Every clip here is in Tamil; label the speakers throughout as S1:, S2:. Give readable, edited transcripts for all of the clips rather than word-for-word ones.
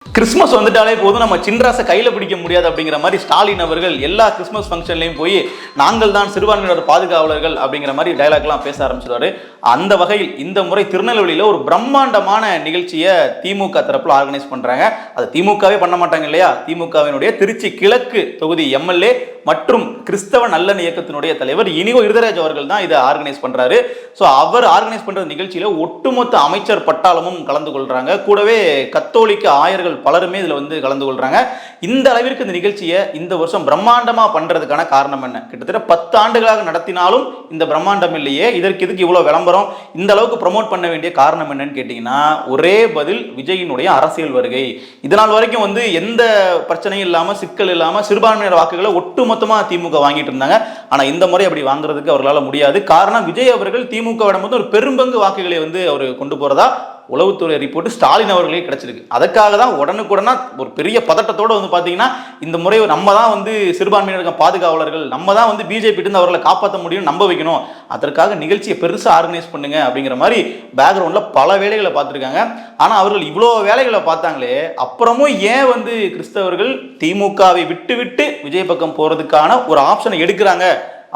S1: கிறிஸ்மஸ் வந்துட்டாலே போதும் நம்ம சின்ராசை கையில் பிடிக்க முடியாது அப்படிங்கிற மாதிரி ஸ்டாலின் அவர்கள் எல்லா கிறிஸ்மஸ் ஃபங்க்ஷன்லையும் போய் நாங்கள் தான் சிறுபான்மையினர் பாதுகாவலர்கள் அப்படிங்கிற மாதிரி டைலாக்லாம் பேச ஆரம்பிச்சிருவாரு. அந்த வகையில் இந்த முறை திருநெல்வேலியில் ஒரு பிரம்மாண்டமான நிகழ்ச்சியை திமுக தரப்பில் ஆர்கனைஸ் பண்ணுறாங்க. அது திமுகவே பண்ண மாட்டாங்க இல்லையா? திமுகவினுடைய திருச்சி கிழக்கு தொகுதி எம்எல்ஏ மற்றும் கிறிஸ்தவ நல்லெண்ண இயக்கத்தினுடைய தலைவர் இனிகோ இருதராஜ் அவர்கள் தான் இதை ஆர்கனைஸ் பண்றாரு. ஸோ அவர் ஆர்கனைஸ் பண்ற நிகழ்ச்சியில ஒட்டுமொத்த அமைச்சர் பட்டாளமும் கலந்து கொள்றாங்க. கூடவே கத்தோலிக்க ஆயர்கள் பலருமே இதுல கலந்து கொள்றாங்க. இந்த அளவிற்கு இந்த நிகழ்ச்சியை இந்த வருஷம் பிரம்மாண்டமா பண்றதுக்கான காரணம் என்ன? கிட்டத்தட்ட 10 ஆண்டுகளாக நடத்தினாலும் இந்த பிரம்மாண்டம் இல்லையே, இதற்கு இதுக்கு இவ்வளவு விளம்பரம், இந்த அளவுக்கு ப்ரமோட் பண்ண வேண்டிய காரணம் என்னன்னு கேட்டீங்கன்னா, ஒரே பதில், விஜயினுடைய அரசியல் வருகை. இதனால் வரைக்கும் எந்த பிரச்சனையும் இல்லாம, சிக்கல் இல்லாம சிறுபான்மையினர் வாக்குகளை ஒட்டுமொத்தமா திமுக வாங்கிட்டு இருந்தாங்க. ஆனா இந்த முறை அப்படி வாங்குறதுக்கு அவர்களால் முடியாது. காரணம், விஜய் அவர்கள் திமுகவிடம் ஒரு பெரும்பங்கு வாக்குகளை அவர் கொண்டு போறதா உளவுத்துறை ரிப்போர்ட் ஸ்டாலின் அவர்களே கிடைச்சிருக்கு. அதற்காக தான் உடனுக்குடனா ஒரு பெரிய பதட்டத்தோடு பார்த்தீங்கன்னா, இந்த முறை நம்ம தான் சிறுபான்மையினர் பாதுகாவலர்கள், நம்ம தான் பிஜேபி இருந்து அவர்களை காப்பாற்ற முடியும், நம்ப வைக்கணும், அதற்காக நிகழ்ச்சியை பெருசாக ஆர்கனைஸ் பண்ணுங்க அப்படிங்கிற மாதிரி பேக்ரவுண்டில் பல வேலைகளை பார்த்துருக்காங்க. ஆனால் அவர்கள் இவ்வளோ வேலைகளை பார்த்தாங்களே, அப்புறமும் ஏன் கிறிஸ்தவர்கள் திமுகவை விட்டு விட்டு விஜய் பக்கம் போகிறதுக்கான ஒரு ஆப்ஷனை எடுக்கிறாங்க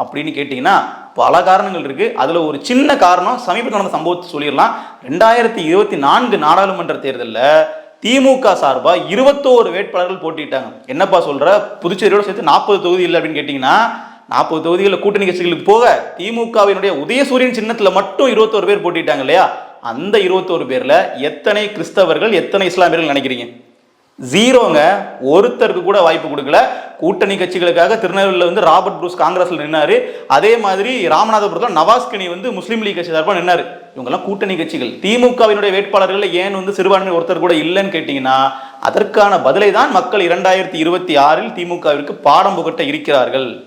S1: அப்படின்னு கேட்டிங்கன்னா, பல காரணங்கள் இருக்கு. அதுல ஒரு சின்ன காரணம், சமீபத்தில் நடந்த சம்பவத்தை சொல்லிடலாம். 2024 நாடாளுமன்ற தேர்தலில் திமுக சார்பா 21 வேட்பாளர்கள் போட்டிட்டாங்க. என்னப்பா சொல்ற, புதுச்சேரியோட சேர்த்து 40 தொகுதி இல்லை அப்படின்னு கேட்டீங்கன்னா, 40 தொகுதிகளில் கூட்டணி கட்சிகளுக்கு போக திமுகவினுடைய உதயசூரியன் சின்னத்துல மட்டும் 21 பேர் போட்டிட்டாங்க இல்லையா? அந்த 21 பேர்ல எத்தனை கிறிஸ்தவர்கள், எத்தனை இஸ்லாமியர்கள் நினைக்கிறீங்க? ஜீரோங்க. ஒருத்தருக்கு கூட வாய்ப்பு கொடுக்கல. கூட்டணி கட்சிகளுக்காக திருநெல்வேலியில் ராபர்ட் ப்ரூஸ் காங்கிரஸ்ல நின்னாரு. அதே மாதிரி ராமநாதபுரத்தில் நவாஸ்கனி முஸ்லீம் லீக் கட்சி சார்பாக நின்னாரு. இவங்கெல்லாம் கூட்டணி கட்சிகள். திமுகவினுடைய வேட்பாளர்கள் ஏன் சிறுபான்மை ஒருத்தர் கூட இல்லைன்னு கேட்டீங்கன்னா, அதற்கான பதிலை தான் மக்கள் 2026 திமுகவிற்கு பாடம் புகட்ட இருக்கிறார்கள்.